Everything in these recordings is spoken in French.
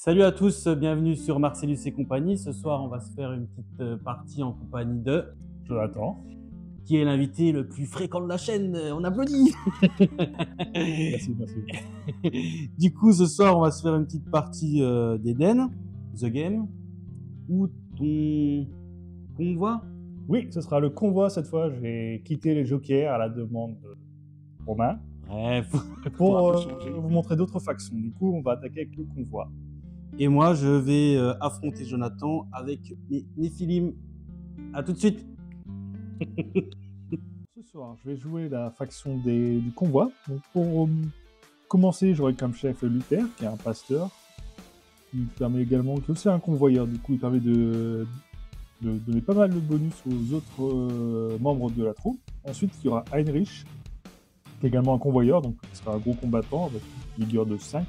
Salut à tous, bienvenue sur Marcellus et compagnie. Ce soir, on va se faire une petite partie en compagnie de Jonathan. qui est l'invité le plus fréquent de la chaîne. On applaudit. Merci. Du coup, ce soir, on va se faire une petite partie d'Eden, The Game, ou ton convoi. Oui, ce sera le convoi cette fois. J'ai quitté les jokers à la demande de Romain Bref, pour vous montrer d'autres factions. Du coup, on va attaquer avec le convoi. Et moi, je vais affronter Jonathan avec mes Néphilim. A tout de suite. Ce soir, je vais jouer la faction du convoi. Donc, pour commencer, j'aurai comme chef Luther, qui est un pasteur, qui permet également, qui est aussi un convoyeur. Du coup, il permet de donner pas mal de bonus aux autres membres de la troupe. Ensuite, il y aura Heinrich, qui est également un convoyeur, donc qui sera un gros combattant avec une vigueur de 5,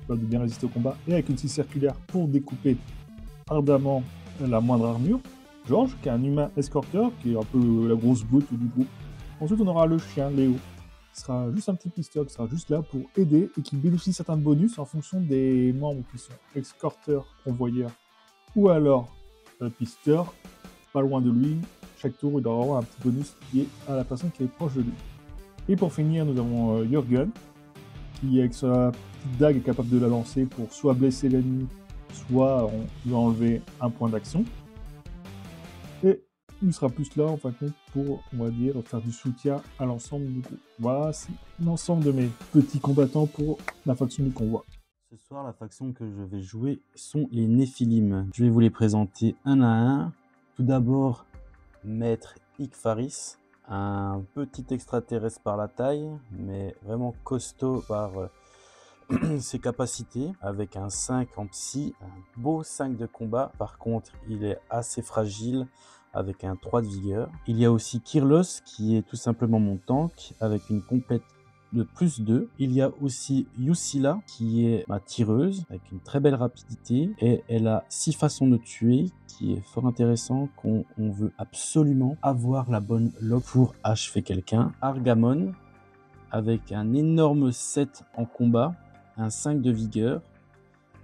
de bien résister au combat, et avec une scie circulaire pour découper ardemment la moindre armure. Georges, qui est un humain escorteur, qui est un peu la grosse brute du groupe. Ensuite, on aura le chien, Léo, qui sera juste un petit pisteur, qui sera juste là pour aider et qui bénéficie de certains bonus en fonction des membres qui sont escorteurs, convoyeurs ou alors pisteur. Pas loin de lui, chaque tour, il doit avoir un petit bonus qui est à la personne qui est proche de lui. Et pour finir, nous avons Jürgen, qui avec sa petite dague est capable de la lancer pour soit blesser l'ennemi, soit lui enlever un point d'action. Et il sera plus là, en fin de compte, pour, on va dire, faire du soutien à l'ensemble du groupe. Voici l'ensemble de mes petits combattants pour la faction du convoi. Ce soir, la faction que je vais jouer sont les Néphilim. Je vais vous les présenter un à un. Tout d'abord, Maître Ikfaris, un petit extraterrestre par la taille, mais vraiment costaud par ses capacités, avec un 5 en psy, un beau 5 de combat. Par contre, il est assez fragile, avec un 3 de vigueur. Il y a aussi Kirlos, qui est tout simplement mon tank, avec une complète de plus 2. Il y a aussi Yusila, qui est ma tireuse, avec une très belle rapidité, et elle a 6 façons de tuer, qui est fort intéressant, qu'on veut absolument avoir la bonne lock pour achever quelqu'un. Argamon, avec un énorme 7 en combat, un 5 de vigueur.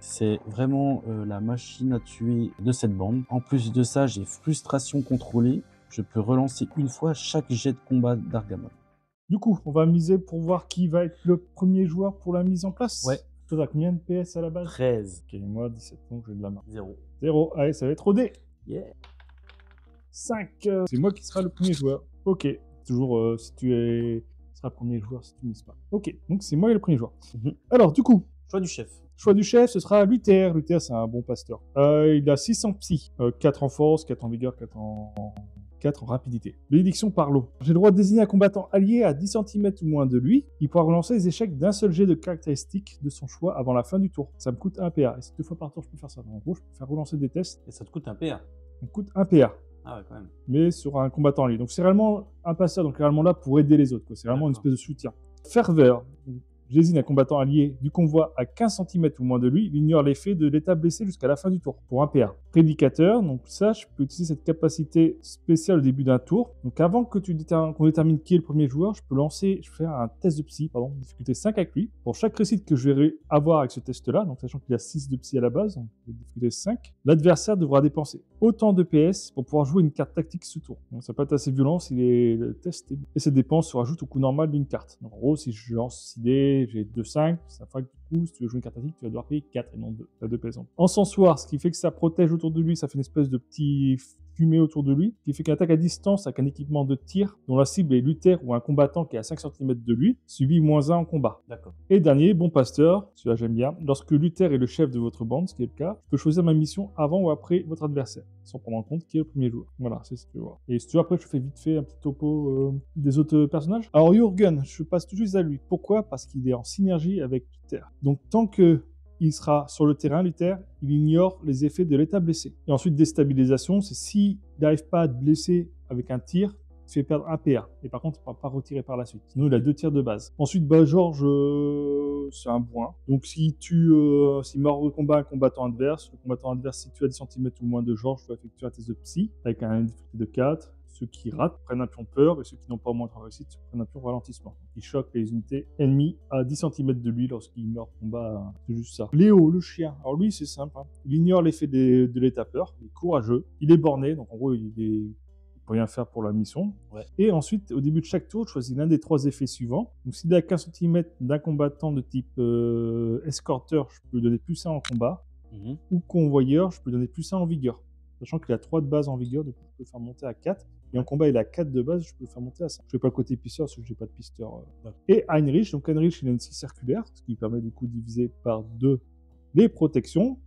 C'est vraiment la machine à tuer de cette bande. En plus de ça, j'ai frustration contrôlée. Je peux relancer une fois chaque jet de combat d'Argamon. Du coup, on va miser pour voir qui va être le premier joueur pour la mise en place. Ouais. Toi, t'as combien de PS à la base? 13. Ok, moi 17, donc j'ai de la main. 0. 0, allez, ça va être au dé. Yeah. 5, c'est moi qui sera le premier joueur. Ok, toujours si tu seras le premier joueur si tu mises pas. Ok, donc c'est moi le premier joueur. Alors, du coup, Choix du chef. choix du chef, ce sera Luther. Luther, c'est un bon pasteur. Il a 6 en psy, 4 en force, 4 en vigueur, 4 en rapidité. Bénédiction par l'eau. J'ai le droit de désigner un combattant allié à 10 cm ou moins de lui. Il pourra relancer les échecs d'un seul jet de caractéristiques de son choix avant la fin du tour. Ça me coûte 1 PA. Et c'est 2 fois par tour, je peux faire ça. En gros, je peux faire relancer des tests. Et ça te coûte un PA. Ça me coûte 1 PA. Ah ouais, quand même. Mais sur un combattant allié. Donc c'est réellement un passeur, donc réellement là pour aider les autres, quoi. C'est vraiment une espèce de soutien. Ferveur. Je désigne un combattant allié du convoi à 15 cm ou moins de lui. Il ignore l'effet de l'état blessé jusqu'à la fin du tour, pour un PA. Prédicateur, donc ça, je peux utiliser cette capacité spéciale au début d'un tour. Donc avant que qu'on détermine qui est le premier joueur, je vais faire un test de psy, difficulté 5 avec lui. Pour chaque réussite que je vais avoir avec ce test-là, donc sachant qu'il a 6 de psy à la base, donc difficulté 5, l'adversaire devra dépenser autant de PS pour pouvoir jouer une carte tactique ce tour. Donc ça peut être assez violent si le test est... Et cette dépense se rajoute au coût normal d'une carte. Donc en gros, si je lance 6 dés, j'ai 2-5, ça fera que du coup, si tu veux jouer une carte tactique, tu vas devoir payer 4 et non 2. T'as 2 PS. Encensoir, ce qui fait que ça protège autour de lui, ça fait une espèce de petit fumée autour de lui, qui fait qu'une attaque à distance avec un équipement de tir dont la cible est Luther ou un combattant qui est à 5 cm de lui, subit -1 en combat. D'accord. Et dernier, bon pasteur, celui-là j'aime bien, lorsque Luther est le chef de votre bande, ce qui est le cas, je peux choisir ma mission avant ou après votre adversaire, sans prendre en compte qui est le premier joueur. Voilà, c'est ce que tu vois. Et si tu veux, après je fais vite fait un petit topo des autres personnages. Alors Jürgen, je passe tout de suite à lui. Pourquoi? Parce qu'il est en synergie avec Luther. Donc tant que il sera sur le terrain, Luther, il ignore les effets de l'état blessé. Et ensuite, déstabilisation, c'est s'il n'arrive pas à te blesser avec un tir, il fait perdre un PA. Et par contre, il ne pourra pas retirer par la suite. Sinon, il a 2 tirs de base. Ensuite, Georges, c'est un point. Donc, s'il meurt au combat un combattant adverse, le combattant adverse situé à 10 cm ou moins de Georges doit effectuer un test de psy avec un difficulté de 4. Ceux qui ratent prennent un pion de peur et ceux qui n'ont pas au moins de réussite prennent un pion de ralentissement. Il choque les unités ennemies à 10 cm de lui lorsqu'il ignore le combat. C'est juste ça. Léo, le chien. Alors lui, c'est simple. Il ignore l'effet de l'étapeur. Il est courageux. Il est borné. Donc en gros, il peut rien faire pour la mission. Ouais. Et ensuite, au début de chaque tour, je choisis l'un des 3 effets suivants. Donc s'il est à 15 cm d'un combattant de type escorteur, je peux lui donner plus 1 en combat. Ou convoyeur, je peux lui donner plus 1 en vigueur. Sachant qu'il a 3 de base en vigueur, donc je peux le faire monter à 4. Et en combat, il a 4 de base, je peux le faire monter à 5. Je ne fais pas le côté pisteur, parce que je n'ai pas de pisteur. Et Heinrich, donc Heinrich, il a une scie circulaire, ce qui permet du coup de diviser par 2 les protections.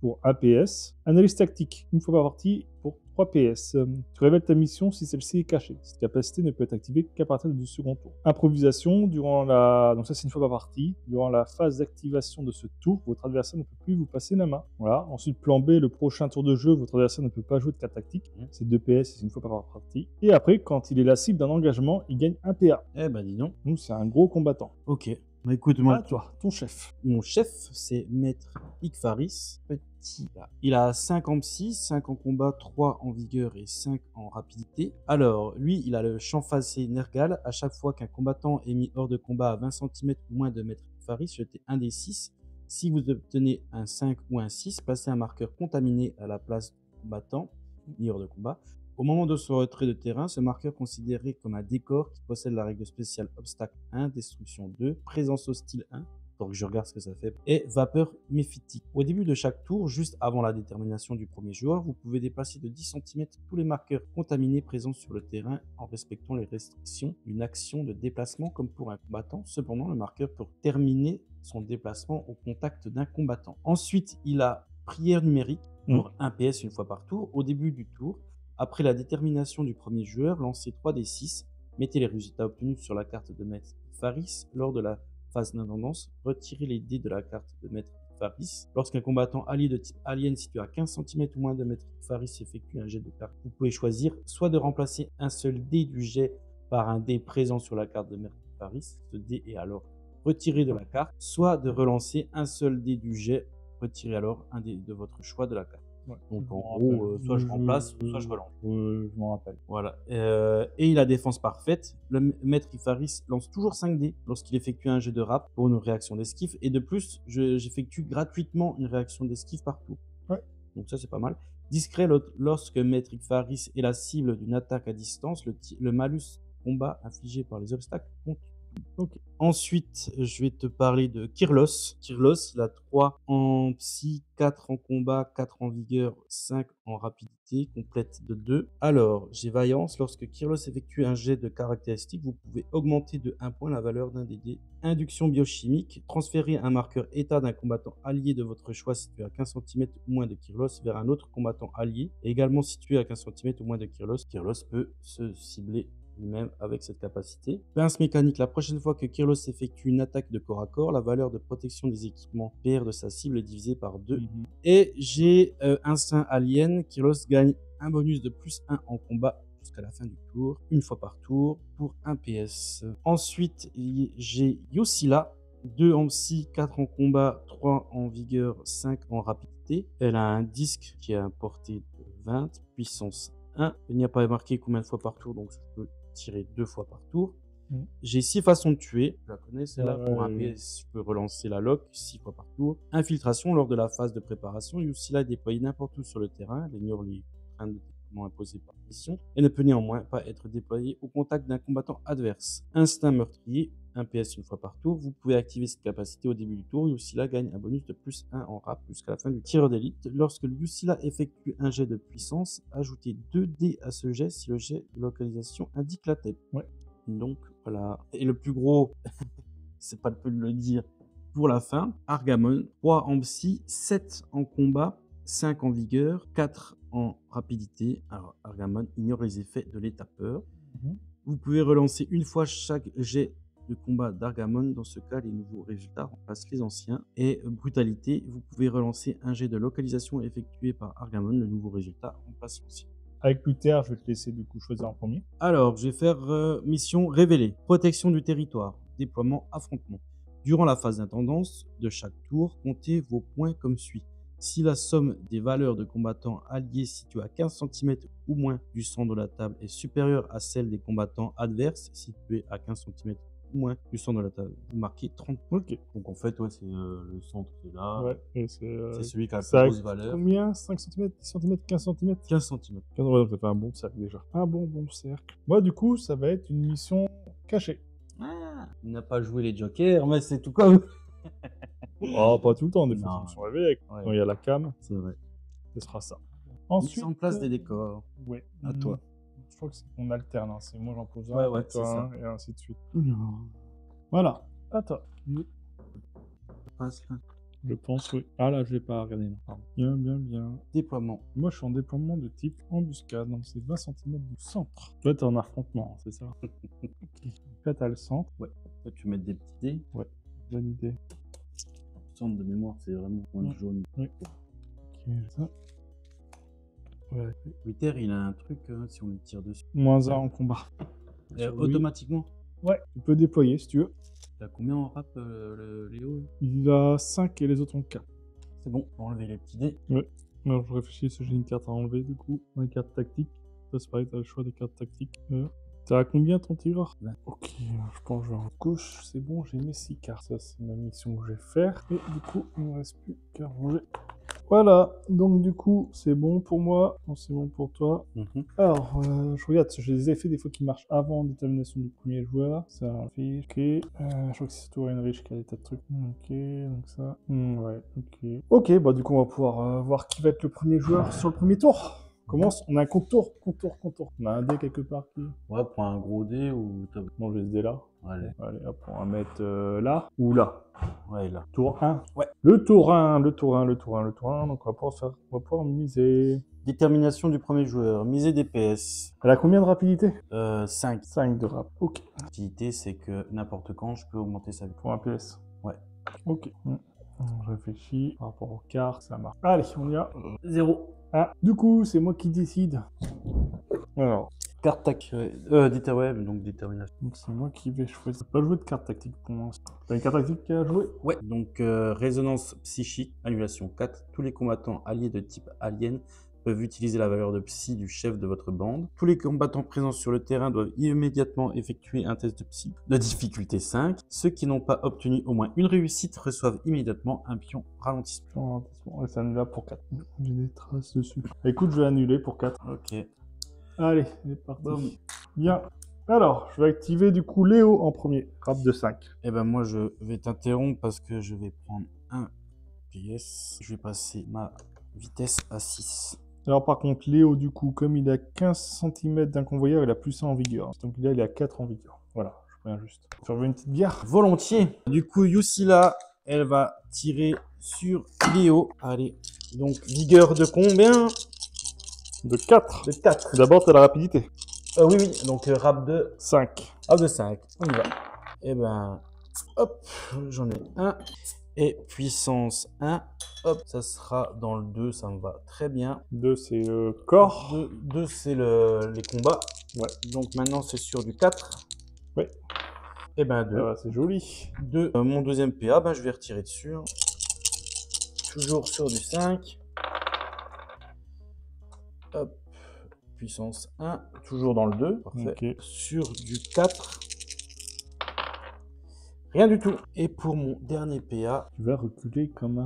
Pour 1 PS. Analyse tactique, une fois par partie, pour 3 PS. Tu révèles ta mission si celle-ci est cachée. Cette capacité ne peut être activée qu'à partir du second tour. Improvisation, donc ça c'est une fois par partie. Durant la phase d'activation de ce tour, votre adversaire ne peut plus vous passer la main. Voilà. Ensuite, plan B, le prochain tour de jeu, votre adversaire ne peut pas jouer de carte tactique. C'est 2 PS et c'est une fois par partie. Et après, quand il est la cible d'un engagement, il gagne 1 PA. Eh ben dis donc. Donc c'est un gros combattant. Ok. Bah écoute, moi, toi, ton chef. Mon chef, c'est Maître Ikfaris. Petit là. Il a 5 en psy, 5 en combat, 3 en vigueur et 5 en rapidité. Alors, lui, il a le champ facé Nergal. À chaque fois qu'un combattant est mis hors de combat à 20 cm ou moins de Maître Ikfaris, jetez un des 6. Si vous obtenez un 5 ou un 6, placez un marqueur contaminé à la place du combattant mis hors de combat. Au moment de son retrait de terrain, ce marqueur considéré comme un décor qui possède la règle spéciale obstacle 1, destruction 2, présence hostile 1, donc je regarde ce que ça fait, et vapeur méphitique. Au début de chaque tour, juste avant la détermination du premier joueur, vous pouvez déplacer de 10 cm tous les marqueurs contaminés présents sur le terrain en respectant les restrictions d'une action de déplacement comme pour un combattant. Cependant, le marqueur peut terminer son déplacement au contact d'un combattant. Ensuite, il a prière numérique pour 1 PS une fois par tour. Au début du tour, après la détermination du premier joueur, lancez 3d6, mettez les résultats obtenus sur la carte de Maître Faris. Lors de la phase d'intendance, retirez les dés de la carte de Maître Faris. Lorsqu'un combattant allié de type alien situé à 15 cm ou moins de Maître Faris effectue un jet de carte, vous pouvez choisir soit de remplacer un seul dé du jet par un dé présent sur la carte de Maître Faris, ce dé est alors retiré de la carte, soit de relancer un seul dé du jet, retirez alors un dé de votre choix de la carte. Ouais, donc en gros, soit je remplace, soit je relance. Je m'en rappelle. Voilà. Et il a défense parfaite. Le Maître Ikfaris lance toujours 5 dés lorsqu'il effectue un jet de rap pour une réaction d'esquive. Et de plus, j'effectue gratuitement une réaction d'esquive par tour. Ouais. Donc ça, c'est pas mal. Discret, lorsque Maître Ikfaris est la cible d'une attaque à distance, le malus combat infligé par les obstacles compte. Okay. Ensuite, je vais te parler de Kirlos. Kirlos, il a 3 en psy, 4 en combat, 4 en vigueur, 5 en rapidité, complète de 2. Alors, j'ai vaillance. Lorsque Kirlos effectue un jet de caractéristiques, vous pouvez augmenter de 1 point la valeur d'un des dés. Induction biochimique. Transférer un marqueur état d'un combattant allié de votre choix situé à 15 cm ou moins de Kirlos vers un autre combattant allié, également situé à 15 cm ou moins de Kirlos. Kirlos peut se cibler lui-même avec cette capacité. Pince mécanique, la prochaine fois que Kirlos effectue une attaque de corps à corps, la valeur de protection des équipements PR de sa cible est divisée par 2. Et j'ai instinct alien, Kirlos gagne un bonus de plus 1 en combat jusqu'à la fin du tour, une fois par tour, pour 1 PS. Ensuite, j'ai Yosila, 2 en psy, 4 en combat, 3 en vigueur, 5 en rapidité. Elle a un disque qui a une portée de 20, puissance 1. Il n'y a pas marqué combien de fois par tour, donc je peux tirer 2 fois par tour. J'ai 6 façons de tuer. Je la connais, celle-là. Pour un PS, je peux relancer la lock 6 fois par tour. Infiltration lors de la phase de préparation. Yusila est déployée n'importe où sur le terrain. Elle ignore les contraintes de déplacement imposées par la mission et ne peut néanmoins pas être déployée au contact d'un combattant adverse. Instinct meurtrier. 1 PS une fois par tour. Vous pouvez activer cette capacité au début du tour. Yusila gagne un bonus de plus 1 en rap jusqu'à la fin du tireur d'élite. Lorsque Yusila effectue un jet de puissance, ajoutez 2 dés à ce jet si le jet de localisation indique la tête. Ouais. Donc voilà. Et le plus gros, c'est pas le peu de le dire pour la fin, Argamon, 3 en psy, 7 en combat, 5 en vigueur, 4 en rapidité. Alors Argamon ignore les effets de l'étapeur. Vous pouvez relancer une fois chaque jet de combat d'Argamon. Dans ce cas, les nouveaux résultats remplacent les anciens. Et brutalité, vous pouvez relancer un jet de localisation effectué par Argamon. Le nouveau résultat remplace l'ancien. Avec Luther, je vais te laisser du coup choisir en premier. Alors, je vais faire mission révélée. Protection du territoire. Déploiement affrontement. Durant la phase d'intendance de chaque tour, comptez vos points comme suit. Si la somme des valeurs de combattants alliés situés à 15 cm ou moins du centre de la table est supérieure à celle des combattants adverses situés à 15 cm ou moins du centre de la table, vous marquez 30 points. Ok. Donc en fait, ouais, c'est le centre qui est là. Ouais, et C'est celui qui a la plus ça grosse valeur. Combien? 5 cm, 10 cm, 15 cm? 15 cm. Ouais, donc ça fait un bon cercle déjà. Un bon cercle. Moi, du coup, ça va être une mission cachée. Ah, il n'a pas joué les jokers, mais c'est tout comme. Oh, pas tout le temps, des fois, Non. ça me sont réveillés. Ouais. Quand il y a la cam, C'est vrai. ce sera ça. Mise en place des décors. Ouais. À toi. Je crois qu'on alterne. Hein. C'est moi, j'en pose un, Ouais, toi c'est un, ça. et ainsi de suite. Voilà. À toi. Passe là. Je pense, oui. Ah là, je l'ai pas regardé. Non. Pardon. Bien. Déploiement. Moi, je suis en déploiement de type embuscade, donc c'est 20 cm du centre. Toi, t'es en affrontement, c'est ça? Ok. Là, t'as le centre. Ouais. Là, tu mets des petits dés. Ouais. Bonne idée. Le centre de mémoire, c'est vraiment point jaune. Oui. Ok, ça. Ouais. Wither, il a un truc, si on lui tire dessus. -1 en combat. Sur lui. Automatiquement. Ouais, tu peux déployer si tu veux. T'as combien en rap, le Léo là? Il a 5 et les autres ont 4. C'est bon, on va enlever les petits dés. Alors, je réfléchis si j'ai une carte à enlever, du coup. Une carte tactique. Ça, c'est pareil, t'as le choix des cartes tactiques. T'as à combien ton tireur? 20. Ok, je pense que je vais en gauche. C'est bon, j'ai mes 6 cartes. Ça, c'est ma mission que je vais faire. Et du coup, il ne me reste plus qu'à ranger. Voilà, donc du coup, c'est bon pour moi. Non, c'est bon pour toi. Alors, je regarde, j'ai des effets des fois qui marchent avant détermination du premier joueur. Ça, fiche. Ok. Je crois que c'est tour Heinrich qui a des tas de trucs. Ok, donc ça. Ouais, ok. Ok, bah du coup, on va pouvoir voir qui va être le premier joueur sur le premier tour. Commence, on a un contour. On a un dé quelque part qui... Ouais, prends un gros dé ou... Non, j'ai ce dé là. Allez. Allez, hop, on va mettre là ou là. Ouais, là. Tour 1. Ouais. Le tour 1. Donc on va pouvoir miser. Détermination du premier joueur. Miser DPS. Elle a combien de rapidité? 5. 5 de rap. Ok. Rapidité, c'est que n'importe quand, je peux augmenter sa vie. Pour un PS. Ouais. Ok. Je réfléchis par rapport aux cartes, ça marche. Allez, on y va. 0. Ah, du coup, c'est moi qui décide. Alors. Carte tactique. Donc détermination. Donc c'est moi qui vais choisir. Pas jouer de carte tactique pour moi. T'as une carte tactique à jouer? Ouais. Donc résonance psychique, annulation 4. Tous les combattants alliés de type alien peuvent utiliser la valeur de psy du chef de votre bande. Tous les combattants présents sur le terrain doivent immédiatement effectuer un test de psy de difficulté 5. Ceux qui n'ont pas obtenu au moins une réussite reçoivent immédiatement un pion ralentissement. Ouais, c'est annulable pour 4. J'ai des traces dessus. Écoute, je vais annuler pour 4. Ok. Allez, c'est parti. Bon. Bien. Alors, je vais activer du coup Léo en premier. Rap de 5. Eh ben moi, je vais t'interrompre parce que je vais prendre un PS. Je vais passer ma vitesse à 6. Alors par contre, Léo, du coup, comme il a 15 cm d'un convoyeur, il a plus 1 en vigueur. Donc là, il est à 4 en vigueur. Voilà, je préviens juste. Tu veux une petite bière? Volontiers. Du coup, Yusila, elle va tirer sur Léo. Allez, donc vigueur de combien? De 4. De 4. D'abord, tu as la rapidité. Oui, donc rap de 5. Rap de 5. On y va. Eh ben, hop, j'en ai un. Et puissance 1. Hop, ça sera dans le 2, ça me va très bien. 2, c'est le corps. 2, c'est les combats. Ouais. Donc maintenant, c'est sur du 4. Ouais. Et ben 2. Ah, c'est joli. 2. Mon deuxième PA, ben, je vais retirer dessus. Toujours sur du 5. Hop. Puissance 1. Toujours dans le 2. Parfait. Okay. Sur du 4. Rien du tout. Et pour mon dernier PA... Tu vas reculer comme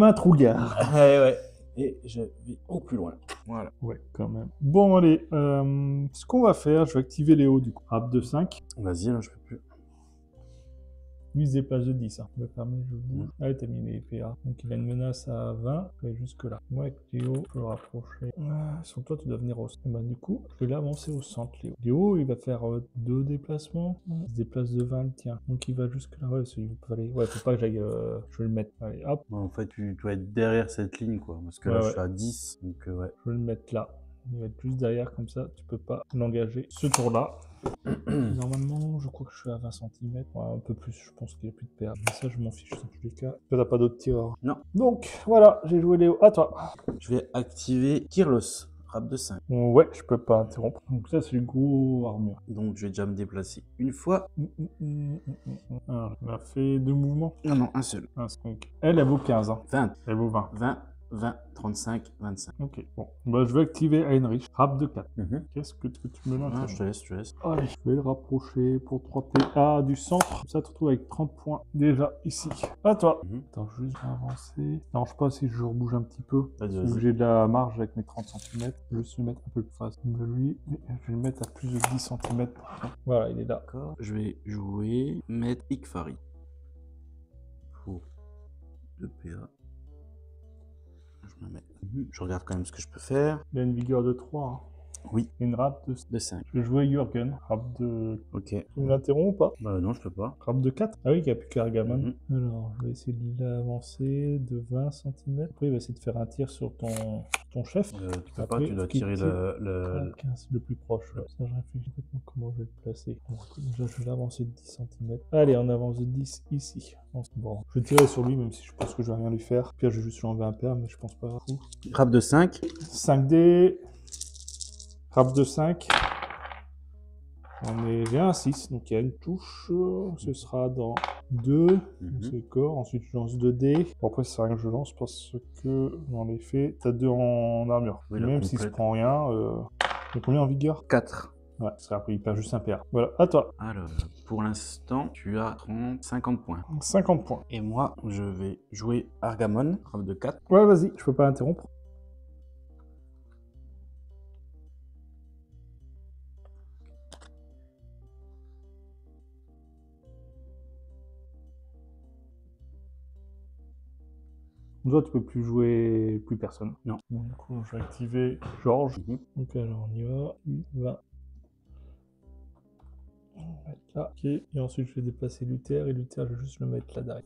un trouillard. Ouais. Et je vais au plus loin. Voilà. Ouais, quand même. Bon, allez. Ce qu'on va faire, je vais activer Léo, du coup. Rap de 5. Vas-y, là, je peux plus. Lui, il se déplace de 10. Hein. Je vais fermer, je bouge. Allez, t'as mis les PA. Donc, il a une menace à 20. Je vais jusque là. Moi, avec Léo, je peux le rapprocher. Sur toi, tu dois venir au centre. Du coup, je vais l'avancer au centre, Léo. Léo, il va faire 2 déplacements. Il se déplace de 20, tiens. Donc, il va jusque là. Ouais, il peut aller. Ouais, faut pas que j'aille. Je vais le mettre. Allez, hop. En fait, tu dois être derrière cette ligne, quoi. Parce que là, je suis à 10. Donc, ouais. Je vais le mettre là. Il va être plus derrière, comme ça, tu peux pas l'engager ce tour-là. Normalement, je crois que je suis à 20 cm. Ouais, un peu plus, je pense qu'il n'y a plus de perte. Mais ça, je m'en fiche dans tous les cas. Toi, t'as pas d'autres tireurs? Non. Donc, voilà, j'ai joué Léo. À toi. Je vais activer Kirlos, rap de 5. Ouais, je peux pas interrompre. Donc ça, c'est le gros armure. Donc, je vais déjà me déplacer une fois. Alors, on a fait 2 mouvements. Non, un seul. Donc, elle vaut 15. Hein. 20. Elle vaut 20. 20. 20, 35, 25. Ok, bon. Bah, je vais activer Heinrich. Rap de 4. Mhm. Qu'est-ce que tu me lances? Ah, je te laisse, je te laisse. Allez, je vais le rapprocher pour 3 PA du centre. Comme ça, tu te retrouves avec 30 points déjà ici. À toi. Mhm. Attends, juste avancer. Non, je sais pas si je rebouge un petit peu. Vas-y, Parce que vas-y. j'ai de la marge avec mes 30 cm. Je vais juste le mettre un peu plus face de lui. Et je vais le mettre à plus de 10 cm. Voilà, il est là. D'accord. Je vais jouer mettre Ikfari pour 2 PA. Je me mets. Je regarde quand même ce que je peux faire. Il a une vigueur de 3. Hein. Oui, Et une rap de... de 5. Je vais jouer Jürgen. Rap de... Ok. Tu me l'interromps ou pas? Bah non, je peux pas. Rap de 4. Ah oui, il n'y a plus qu'Argaman. Mhm. Alors, je vais essayer de l'avancer de 20 cm. Après, il va essayer de faire un tir sur ton chef. Tu peux Après, pas, tu dois faut qu'il tirer tire le... 15, le plus proche. Ouais. Ça, je réfléchis complètement comment je vais le placer. Bon, déjà, je vais l'avancer de 10 cm. Allez, on avance de 10 ici. Bon, je vais tirer sur lui, même si je pense que je vais rien lui faire. Puis je vais juste lui enlever un paire, mais je pense pas. Rap de 5. 5D. Rap de 5. J'ai un 6, donc il y a une touche. Ce sera dans 2. C'est le corps. Ensuite, je lance 2D. Bon, après, c'est rien que je lance parce que, dans les faits, t'as 2 en armure. Oui, Même s'il se prend rien, il y a combien en vigueur? 4. Ouais, c'est après, il perd juste un paire. Voilà, à toi. Alors, pour l'instant, tu as 30, 50 points. 50 points. Et moi, je vais jouer Argamon, rap de 4. Ouais, vas-y, je peux pas interrompre. Toi, tu peux plus jouer plus personne. Non. Donc, du coup, je vais activer Georges. Mhm. Donc, alors, on y va. Il va. On va mettre là. Ok. Et ensuite, je vais déplacer Luther. Et Luther, je vais juste le mettre là derrière.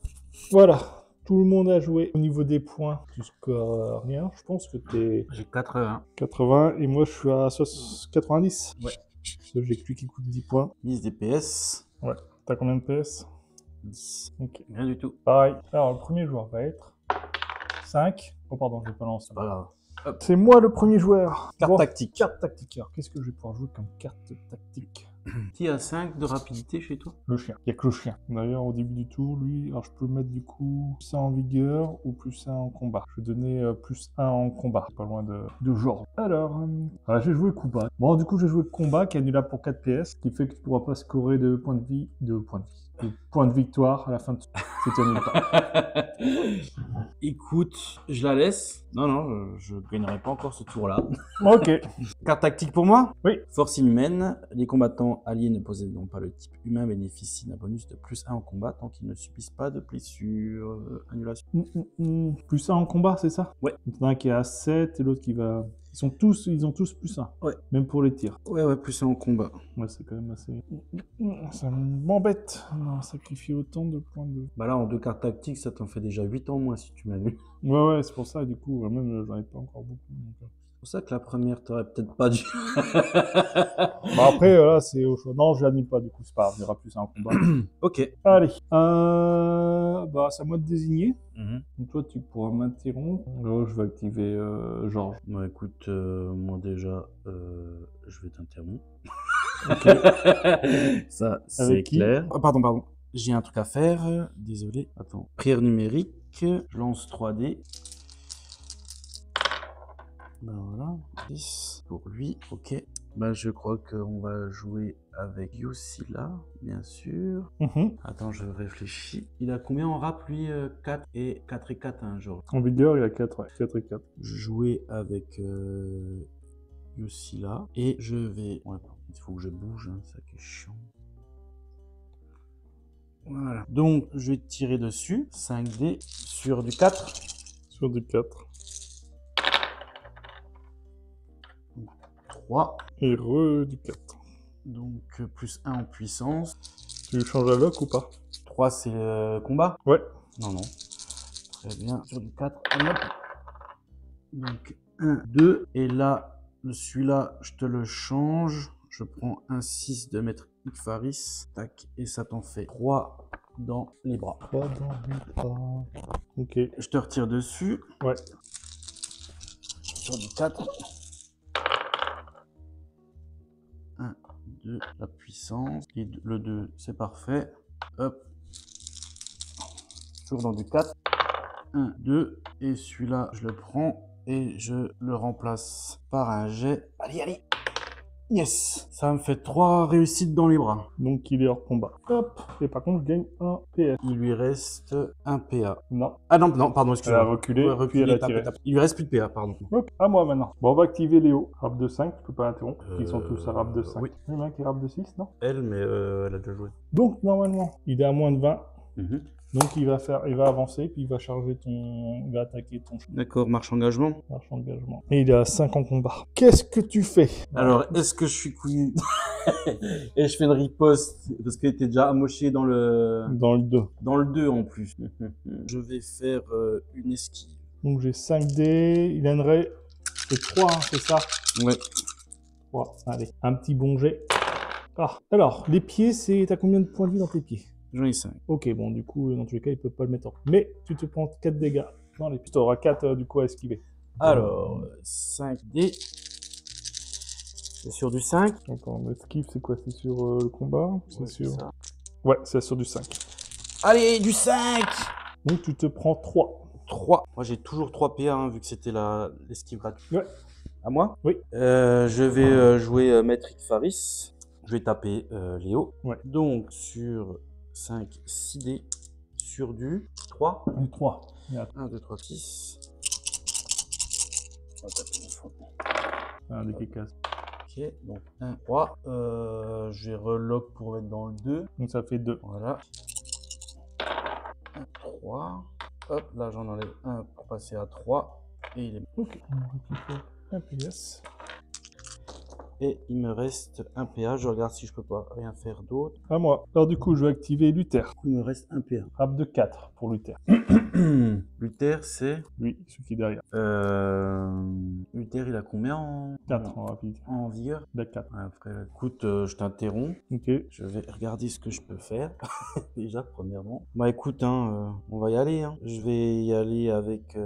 Voilà. Tout le monde a joué. Au niveau des points, tu scores rien. Je pense que t'es J'ai 80. 80. Et moi, je suis à 90. Ouais. Parce que j'ai que lui qui coûte 10 points. 10 DPS. Ouais. T'as combien de PS? 10. Ok. Rien du tout. Pareil. Alors, le premier joueur va être 5. Oh, pardon, je vais pas lancer. C'est pas grave. C'est moi le premier joueur. Carte Bon, tactique. Carte tactique. Alors, qu'est-ce que je vais pouvoir jouer comme carte tactique? Qui a 5 de rapidité chez toi? Le chien. Il n'y a que le chien. D'ailleurs, au début du tour, lui, alors je peux mettre du coup plus 1 en vigueur ou plus 1 en combat. Je vais donner plus 1 en combat. Pas loin de Georges. Alors, je vais jouer combat. Bon, du coup, je vais jouer combat qui est annulable pour 4 PS, ce qui fait que tu ne pourras pas scorer de points de vie. De points de victoire à la fin de si tu annules pas. Écoute, je la laisse. Non, je gagnerai pas encore ce tour-là. Ok. Carte tactique pour moi? Oui. Force inhumaine. Les combattants alliés ne possédant pas le type humain bénéficient d'un bonus de plus 1 en combat tant qu'ils ne subissent pas de blessure. Annulation. Plus 1 en combat, c'est ça? Ouais. Il y en a un qui est à 7 et l'autre qui va... Ils ont tous plus 1. Ouais. Même pour les tirs. Ouais, plus 1 en combat. Ouais, c'est quand même assez... Ça m'embête. Non, sacrifier autant de points de... Bah là, en 2 cartes tactiques, ça t'en fait déjà 8 en moins si tu m'annules. Ouais, c'est pour ça, du coup, même, j'en ai pas encore beaucoup. Donc... C'est pour ça que la première, t'aurais peut-être pas dû. Bah après, là, c'est au choix. Non, je l'annule pas, du coup, c'est pas grave, il y aura plus 1 en combat. Ok. Allez. Bah, c'est à moi de désigner. Donc toi, tu pourras m'interrompre. Là, je vais activer Georges. Bah écoute, moi déjà, je vais t'interrompre. Ok. Ça, c'est Avec qui? clair. Oh, pardon. J'ai un truc à faire. Désolé. Attends. Prière numérique. Je lance 3D. Ben voilà. 10 pour lui. Ok. Ben je crois qu'on va jouer avec Yossila, bien sûr. Attends, je réfléchis. Il a combien en rap, lui? 4 et 4, hein, genre. En vigueur, il a 4, ouais. 4 et 4. Je jouais avec Yossila. Et je vais... Ouais, il faut que je bouge, hein, c'est ça qui est chiant. Voilà. Donc, je vais tirer dessus. 5D sur du 4. Sur du 4. 3. Et du 4. Donc, plus 1 en puissance. Tu changes la lock ou pas? 3, c'est combat? Ouais. Non. Très bien. Sur du 4. Hop. Donc, 1, 2. Et là, celui-là, je te le change. Je prends un 6 de mettre Ikfaris. Tac. Et ça t'en fait 3 dans les bras. 3 dans les bras. Ok. Je te retire dessus. Ouais. Sur du 4. 1, 2, la puissance. Et le 2, c'est parfait. Hop. Toujours dans du 4. 1, 2. Et celui-là, je le prends et je le remplace par un jet. Allez, allez. Yes. Ça me fait 3 réussites dans les bras. Donc il est hors combat. Hop. Et par contre, je gagne un PS. Il lui reste un PA. Non. Ah non, non, pardon, Elle excuse-moi. a reculé, Ouais, puis elle a taper, tiré. taper. Il lui reste plus de PA, pardon. Ok, à moi maintenant. Bon, on va activer Léo. Rap de 5, tu peux pas l'interrompre. Ils sont tous à rap de 5. oui. Le mec est rap de 6, non? Elle, mais elle a déjà joué. Donc, normalement, il est à moins de 20. Mhm. Donc, il va avancer, puis il va charger il va attaquer ton D'accord, marche engagement. marche engagement. Et il est à 5 en combat. Qu'est-ce que tu fais? Alors, est-ce que je suis couillu et je fais une riposte parce qu'il était déjà amoché dans le Dans le 2. 2 en plus. Je vais faire une esquive. Donc, j'ai 5 dés. Il aimerait. C'est 3, hein, c'est ça? Ouais. 3. Allez, un petit bon jet. Ah. Alors, les pieds, t'as combien de points de vie dans tes pieds? J'en ai 5. Ok, bon, du coup, dans tous les cas, il peut pas le mettre en. Mais tu te prends 4 dégâts dans les pieds. Tu auras 4 du coup à esquiver. Alors, 5 dés. C'est sur du 5. Donc en esquive, c'est quoi? C'est sur le combat? C'est Ouais, sur. ça. Ouais, c'est sur du 5. Allez, du 5. Donc tu te prends 3. 3. Moi, j'ai toujours 3 PA, hein, vu que c'était l'esquive gratuite. Ouais. À moi? Oui. Je vais jouer Maître Faris. Je vais taper Léo. Ouais. Donc, sur 5, 6 dés. Sur du 3. Du 3. 1, 2, 3, 6. On va taper une fois. Un des qui casse. Ok, donc 1, 3. Je vais relock pour mettre dans le 2. Donc ça fait 2. Voilà. 1, 3. Hop, là j'en enlève un pour passer à 3. Et il est... Ok. On récupère un PS. Et il me reste un PA. Je regarde si je peux pas rien faire d'autre. À moi. Alors du coup, je vais activer Luther. Du coup, il me reste un PA. Rap de 4 pour Luther. Luther, c'est... Lui, celui qui est derrière. Luther, il a combien en... 4 en rapidité. en vigueur? Il a 4. Ouais, après, écoute, je t'interromps. Ok. Je vais regarder ce que je peux faire. Déjà, premièrement. Bah écoute, hein, on va y aller. Hein. Je vais y aller avec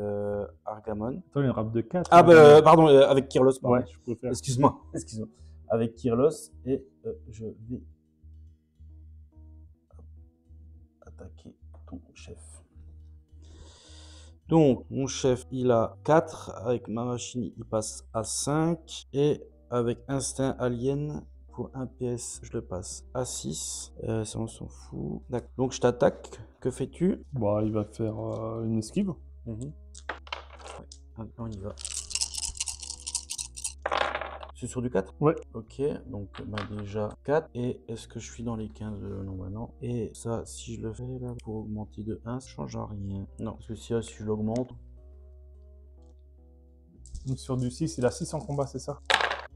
Argamon. Attends, il y a un rap de 4. Ah bah pardon, avec Kirlos. Pardon. Ouais, je peux faire. Excuse-moi, excuse-moi. Avec Kirlos et je vais attaquer ton chef. Donc, mon chef, il a 4. Avec ma machine, il passe à 5. Et avec Instinct Alien, pour un PS, je le passe à 6. Ça, on s'en fout. D'accord. Donc, je t'attaque. Que fais-tu? Bah, il va faire une esquive. Ouais. Maintenant, on y va. C'est sur du 4? Ouais. Ok, donc bah, déjà 4. Et est-ce que je suis dans les 15? Non, bah non. Et ça, si je le fais là, pour augmenter de 1, ça change rien. Non, parce que si je l'augmente... Donc sur du 6, il a 6 en combat, c'est ça?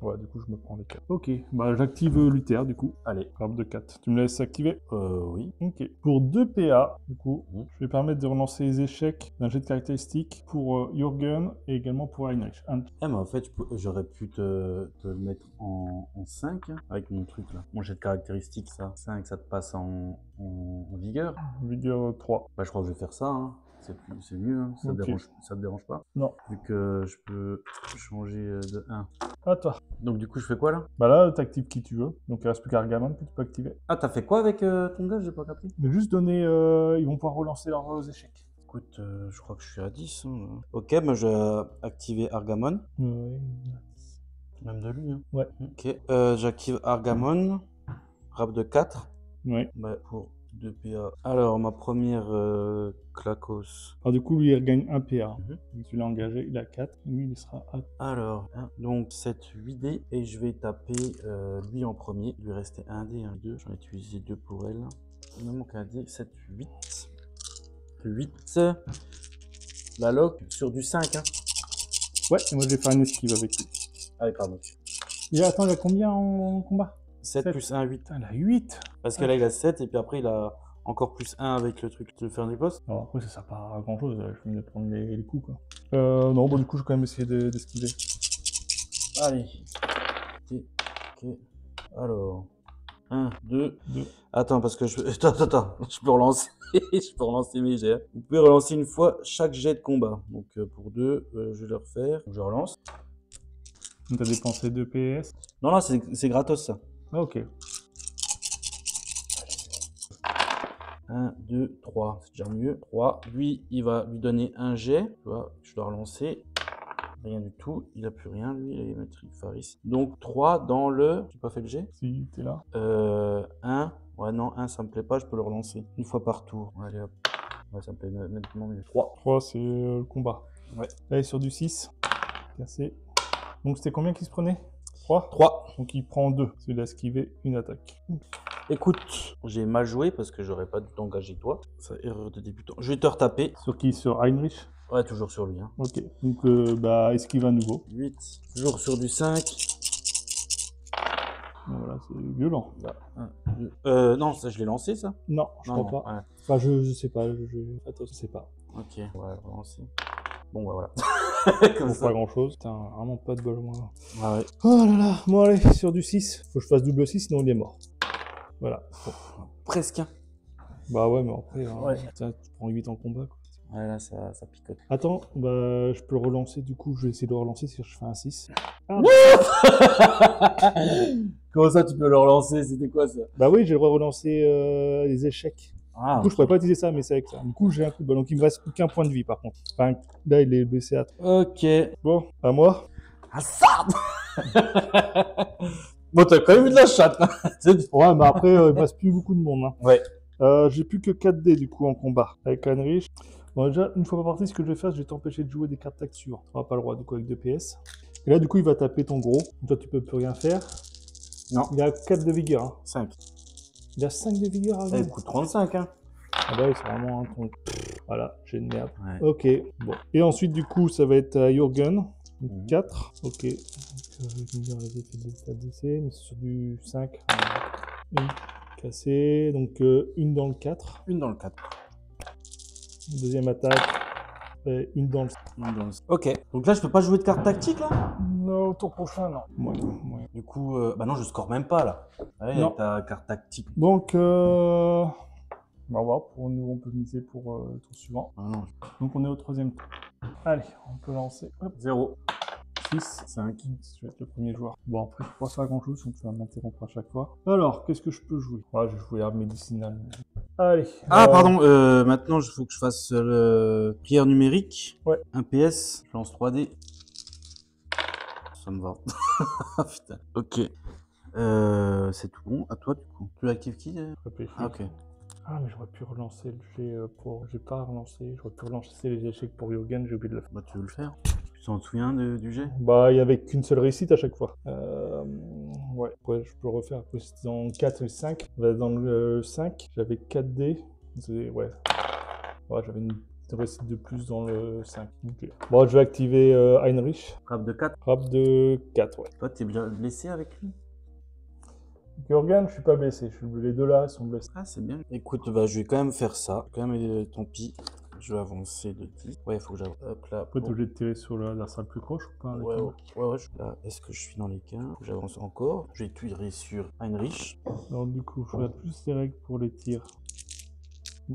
Ouais, du coup, je me prends les 4. Ok, bah j'active Luther, du coup. Allez. Rap de 4. Tu me laisses activer? Oui. Ok. Pour 2 PA, du coup, Mhm. je vais permettre de relancer les échecs d'un jet de caractéristiques pour Jürgen et également pour Heinrich. Eh, mais en fait, j'aurais pu te le mettre en 5 hein, avec mon truc là. Mon jet de caractéristiques, ça. 5, ça te passe en vigueur. Vigueur 3. Bah, je crois que je vais faire ça. Hein. C'est mieux. Hein. Ça, Ok. ça te dérange pas? Non. Vu que je peux changer de 1. À toi. Donc, du coup, je fais quoi là? Bah là, t'actives qui tu veux. Donc il reste plus qu'Argamon que tu peux activer. Ah, t'as fait quoi avec ton gars? J'ai pas capté. Mais juste donner... ils vont pouvoir relancer leurs échecs. Écoute, je crois que je suis à 10. Hein. Ok, bah, je vais activer Argamon. Ouais. Même de lui. Hein. Ouais. Ok, j'active Argamon. Rap de 4. Ouais. Bah, pour 2 PA. Alors, ma première Clacos. Alors du coup, lui, il regagne 1 PA. Mhm. Donc tu l'as engagé, il a 4. Lui, il sera à... Alors, donc 7, 8 dés. Et je vais taper lui en premier. Il lui restait 1 dé, 1, 2. J'en ai utilisé 2 pour elle. Il me manque un dé. 7, 8. 8. La lock sur du 5. Hein. Ouais, et moi, je vais faire une esquive avec lui. Allez, pardon. Et attends, il a combien en combat? 7 7. plus 1, 8. Putain, il a 8. Parce que là, il a 7. Et puis après, il a encore plus 1 avec le truc de faire des boss. Alors après, ça sert pas à grand chose. Je vais me prendre les coups, quoi. Non, bon, du coup, je vais quand même essayer d'esquiver. Allez. Ok. Alors. 1, 2. Attends, parce que je... Attends. Je peux relancer. Je peux relancer mes jets. Vous pouvez relancer une fois chaque jet de combat. Donc pour 2, je vais le refaire. Je relance. Donc t'as dépensé 2 PS. Non, c'est gratos ça. Ah, ok. 1, 2, 3. C'est déjà mieux. 3. Lui, il va lui donner un jet. Tu vois, je dois relancer. Rien du tout. Il a plus rien, lui. Il a mettre Faris. Donc 3 dans le... J'ai pas fait le jet? Si, t'es là. 1. Ouais, non, 1, ça me plaît pas. Je peux le relancer. Une fois par tour. Allez, hop. Ouais, ça me plaît nettement mieux. 3. 3, c'est le combat. Ouais. Allez, sur du 6. Cassé. Donc c'était combien qu'il se prenait? 3. 3. Donc il prend 2. C'est il a esquivé une attaque. Écoute, j'ai mal joué parce que j'aurais pas dû t'engager toi. Ça, erreur de débutant. Je vais te retaper. Sur qui? Sur Heinrich? Ouais, toujours sur lui. Hein. Ok. Donc bah esquive à nouveau. 8. Toujours sur du 5. Voilà, c'est violent. Là, 1, 2. Non, ça, je l'ai lancé, ça? Non, je Non, crois pas. Ouais. Enfin, je sais pas. Attends, je sais pas. Ok, ouais, relancer. Bon, bah voilà. Comme pas grand chose. Putain, vraiment pas de bol, moi. Ah ouais. Oh là là. Bon, allez, sur du 6. Faut que je fasse double 6, sinon il est mort. Voilà. Bon. Presque. Bah ouais, mais après, hein, Ouais. putain, tu prends 8 en combat, quoi. Ouais, là, ça picote. Attends, bah je peux le relancer, du coup, je vais essayer de le relancer si je fais un 6. Ah, Comment ça, tu peux le relancer? C'était quoi, ça? bah oui, j'ai le droit de relancer les échecs. Ah, Du coup, je pourrais pas utiliser ça, mais c'est avec ça. Du coup, j'ai un coup de bol. Donc, il me reste plus qu'un point de vie, par contre. Enfin, là, il est baissé à 3. ok. Bon, à moi. Ah, ça. Bon, t'as quand même eu de la chatte. Hein. Ouais, mais après, il me reste plus beaucoup de monde. Hein. Ouais. J'ai plus que 4 dés, du coup, en combat. Avec Heinrich. Bon, déjà, une fois par partie, ce que je vais faire, je vais t'empêcher de jouer des cartes tactures. Tu n'auras pas le droit, du coup, avec 2 PS. Et là, du coup, il va taper ton gros. Toi, tu peux plus rien faire. Non. Il a 4 de vigueur. Hein. 5. Il a 5 de vigueur. Eh, il coûte 35, hein. Ah bah oui, c'est vraiment un ton... Voilà, j'ai une merde. Ouais. Ok, bon. Et ensuite, du coup, ça va être à Jürgen. Mhm. 4. Ok. Donc, je vais dire les effets de stabilité, mais c'est sur du 5. Une cassée. Donc, une dans le 4. Une dans le 4. Deuxième attaque. Et une dans le 5. Ok. Donc là, je peux pas jouer de carte tactique, là? Non, tour prochain, non. Ouais. Du coup, bah non, je score même pas, là. Ouais, Non. avec ta carte tactique. Donc, on va voir. Pour nous, on peut miser pour le tour suivant. Ah non. Donc, on est au 3e tour. Allez, on peut lancer. Hop. 0. 6, 5, je vais être le premier joueur. Bon, après, je ne peux pas faire grand chose, donc tu vas m'interrompre à chaque fois. Alors, qu'est-ce que je peux jouer? Ouais, je vais jouer arme médicinale. Allez. Ah, pardon, maintenant, il faut que je fasse le prière numérique. Ouais. Un PS, je lance 3D. Ça me va. Putain. Ok. C'est tout bon. À toi, du coup. Tu actives qui Réfléchis. Ah, ok. Ah, mais j'aurais pu relancer le jet pour... J'ai pas relancé. J'aurais pu relancer les échecs pour Yogan, j'ai oublié de le faire. Bah, tu veux le faire? Tu t'en souviens du jet? Bah, il y avait qu'une seule réussite à chaque fois. Ouais, je peux le refaire. C'était dans 4 et 5. Dans le 5, j'avais 4 dés. Ouais. Ouais, j'avais une réussite de plus dans le 5. Okay. Bon, je vais activer Heinrich. Frappe de 4. Frappe de 4, ouais. Toi, t'es bien blessé avec lui? Jorgen, je suis pas blessé. Les deux là sont blessés. Ah, c'est bien. Écoute, bah, je vais quand même faire ça. Quand même, tant pis. Je vais avancer de 10. Ouais, il faut que j'avance. Hop là. Après, t'es obligé de tirer sur l'adversaire le plus proche ou pas? Ouais. Là, est-ce que je suis dans les 15? J'avance encore. Je vais tirer sur Heinrich. Alors, du coup, je regarde plus les règles pour les tirs.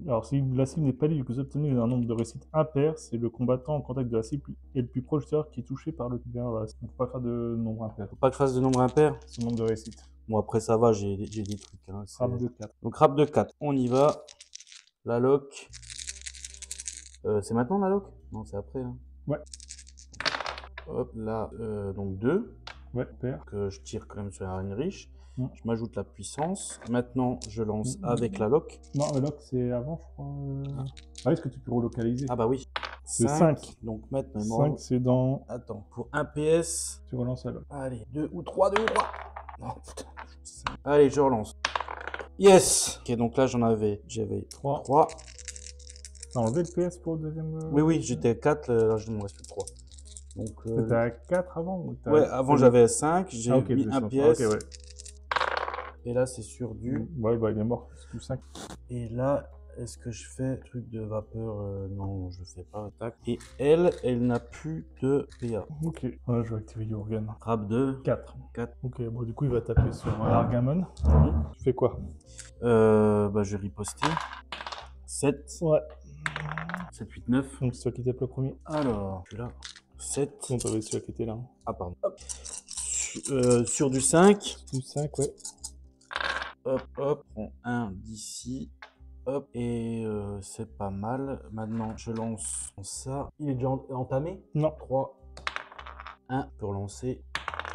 Alors, si la cible n'est pas libre, vous obtenez un nombre de réussites impair. C'est le combattant en contact de la cible et le plus proche du tireur qui est touché par le tireur. Voilà. On ne peut pas faire de nombre impair. Faut pas que je fasse de nombre impair. C'est le nombre de réussites. Bon, après, ça va, j'ai des trucs. Hein, Frappe de 4. donc, rap de 4. On y va. La lock. C'est maintenant la lock? Non, c'est après. Hein. Ouais. Hop, là, donc 2. Ouais, pair. Que je tire quand même sur Heinrich. Mm. Je m'ajoute la puissance. Maintenant, je lance avec la lock. Non, la lock, c'est avant, je crois. Ah, est-ce que tu peux relocaliser? Ah bah oui. C'est 5. Donc maintenant, 5, c'est dans... Attends, pour 1 PS. Tu relances la lock. Allez, 2 ou 3, 2 ou 3. Oh putain. Allez, je relance. Yes. Ok, donc là, j'avais 3. T'as enlevé le PS pour le deuxième... Oui, j'étais à 4, là, je me reste plus 3. Donc, t'étais à 4 avant ou ouais, avant j'avais 5, j'ai mis un pièce. Ok, ouais. Et là, c'est sur du... Ouais, bah il est mort, c'est du 5. Et là, est-ce que je fais truc de vapeur? Non, je fais pas. Tac. Et elle n'a plus de PA. Ok. Ouais, je vais activer Jürgen. Rap 2. 4. 4. Ok, bon, du coup, il va taper sur Argamon. Tu fais quoi? Bah, je vais riposter. 7. Ouais. 7, 8, 9. Donc, c'est toi qui tape le premier. Alors, je suis là. 7. Non, t'avais celui qui était là. Ah, pardon. Hop. Sur du 5. Du 5, ouais. Hop, hop. Prends un d'ici. hop, et c'est pas mal. Maintenant, je lance ça. Il est déjà entamé? Non. 3, 1 pour lancer.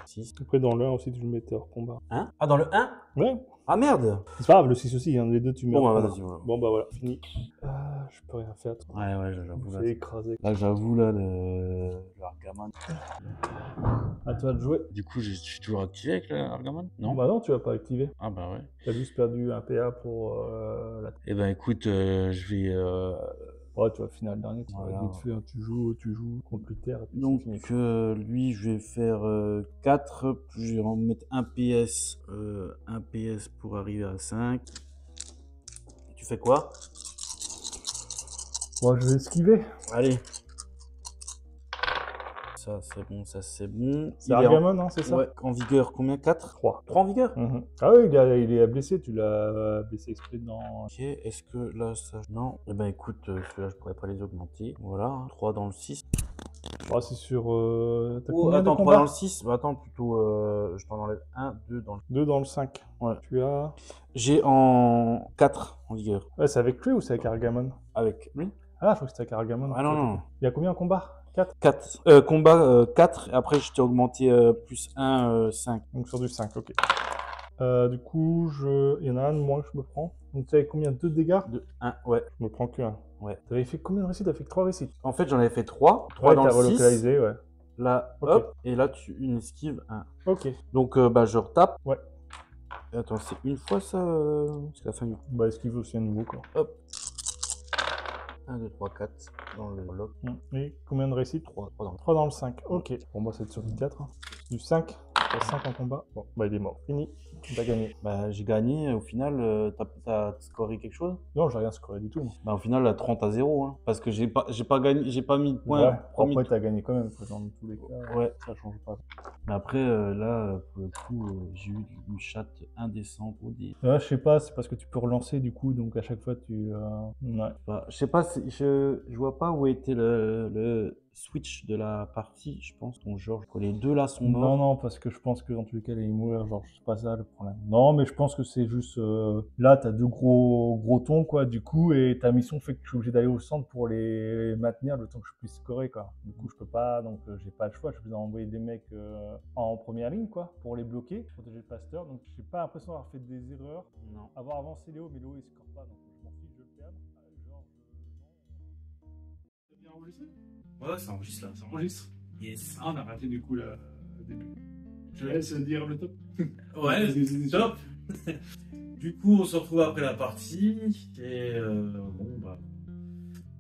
6. Après, dans le 1 aussi, tu le mettais hors combat. 1. Ah, dans le 1? Ouais. Ah merde! C'est pas grave, le 6 aussi, hein, les deux tu mets. Bon, hors bah, combat. vas-y, voilà. Bon, bah voilà, fini. Je peux rien faire. Ouais, j'avoue. Je vais écraser. Là, j'avoue, là, le Argaman. À toi de jouer. Du coup, je suis toujours activé avec le Argaman? Non? Bah non, tu vas pas activer. Ah, bah ouais. T'as juste perdu un PA pour la. Eh ben, écoute, je vais. Ouais, tu vas finir le dernier. Voilà. Vite fait, hein, tu joues contre Luther. Donc, lui, je vais faire 4. Je vais en mettre un PS. Un PS pour arriver à 5. Tu fais quoi? Bon, je vais esquiver. Allez. Ça, c'est bon, ça, c'est bon. C'est Argamon, hein, c'est ça? Ouais, en vigueur, combien? 4? 3. 3 en vigueur? Ah oui, il est blessé, tu l'as blessé exprès dans... Ok, est-ce que là, ça... Non. Eh ben, écoute, celui-là, je pourrais pas les augmenter. Voilà, 3 dans le 6. Ah, c'est sur... T'as Oh, combien attends, de 3 combats? dans le 6? Bah, attends, plutôt, je t'en enlève 1, 2 dans le... 2 dans le 5. Ouais. Tu as... J'ai en 4 en vigueur. Ouais, c'est avec lui ou c'est avec Argamon? Avec lui? Ah, je crois que c'était avec Argamon. Ah non. Il y a combien en combat? 4? 4. Combat 4, et après je t'ai augmenté plus 1, 5. Donc sur du 5, ok. Du coup, il y en a un de moins que je me prends. Donc tu avais combien? 2 dégâts? 2, 1, ouais. Je me prends que 1. Ouais. T'avais fait combien de réussites? T'as fait que 3 réussites? En fait, j'en avais fait 3. 3 Ouais, dans t'as le 6. relocalisé, ouais. Là, Ok. hop, et là, une esquive, 1. Ok. Donc, bah, je retape. Ouais. Attends, c'est une fois ça c'est la fin du coup. Bah, esquive aussi à nouveau, quoi. Hop. 1, 2, 3, 4 dans le lock. Et combien de réussites? 3 dans le 5. Ok. Bon, bah, c'est sur du 4. Du 5. T'as 5 en combat. Bon, bah, il est mort. Fini. T'as gagné. Bah, j'ai gagné. Au final, t'as scoré quelque chose? Non, j'ai rien scoré du tout. Bah, au final, 30 à 0. Hein, parce que j'ai pas gagné, j'ai pas mis de points. Ouais, après, t'as gagné quand même, dans tous les cas. Ouais, ça change pas. Mais après, là, pour le coup, j'ai eu une chatte indécente au dé. Ouais, je sais pas, c'est parce que tu peux relancer du coup, donc à chaque fois tu. Ouais. Bah, je sais pas, je vois pas où était le switch de la partie, je pense, ton Georges. Les deux là sont morts. Non, parce que je pense que dans tous les cas, il est mourir, genre, c'est pas ça le problème. Non, mais je pense que c'est juste. Là, t'as 2 gros tons, quoi, du coup, et ta mission fait que je suis obligé d'aller au centre pour les maintenir le temps que je puisse scorer, quoi. Du coup, je peux pas, donc j'ai pas le choix, je vais envoyer des mecs en première ligne, quoi, pour les bloquer, protéger le pasteur. Donc, j'ai pas l'impression d'avoir fait des erreurs. Non. Avoir avancé Léo, mais Léo il score pas, donc je m'en fiche de le perdre. Genre, T'as bien enregistré? Ouais, ça enregistre là. Ça enregistre? Yes. Ah, on a raté du coup le début. Je laisse dire le top. Ouais, Vas-y. top. Du coup, on se retrouve après la partie. Et bon, bah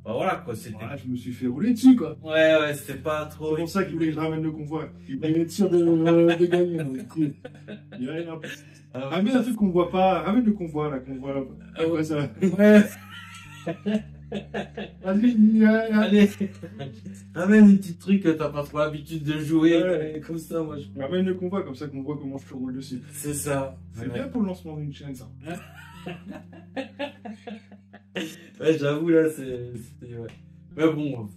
voilà quoi. C'était. Voilà, je me suis fait rouler dessus quoi. Ouais, c'était pas trop. C'est pour ça qu'il voulait que je ramène le convoi. Il voulait être sûr de gagner. Ramène un truc qu'on voit pas. Ramène le convoi là, qu'on voit. Ouais, ça. Ouais. Allez. Ramène des petits trucs que t'as pas trop l'habitude de jouer. Ouais. Comme ça, moi je. Ramène le convoi comme ça qu'on voit comment je te roule dessus. C'est ça. C'est bien pour le lancement d'une chaîne ça. Ouais, j'avoue là, c'était ouais. Mais bon,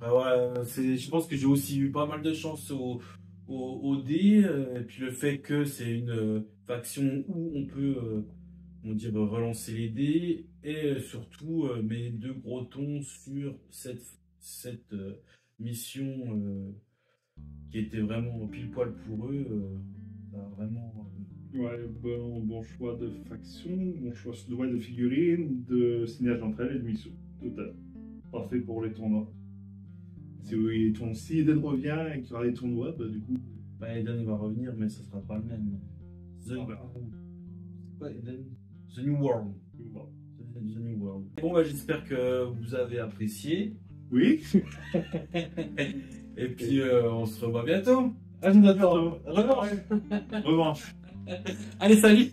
ouais, je pense que j'ai aussi eu pas mal de chance au dé, et puis le fait que c'est une faction où on peut, on dire, relancer les dés, et surtout mes 2 gros tons sur cette mission qui était vraiment pile poil pour eux, vraiment. Ouais, bon choix de faction, bon choix de figurines, de signage d'entre elles et de mission. Total. Parfait pour les tournois. Si Eden revient et qu'il y aura des tournois, bah du coup. Bah, Eden va revenir, mais ça sera pas le même. On verra. C'est quoi Eden? The New World. The New World. Bon, bah, j'espère que vous avez apprécié. Oui. Et puis, on se revoit bientôt. À bientôt. Revanche. Allez, salut.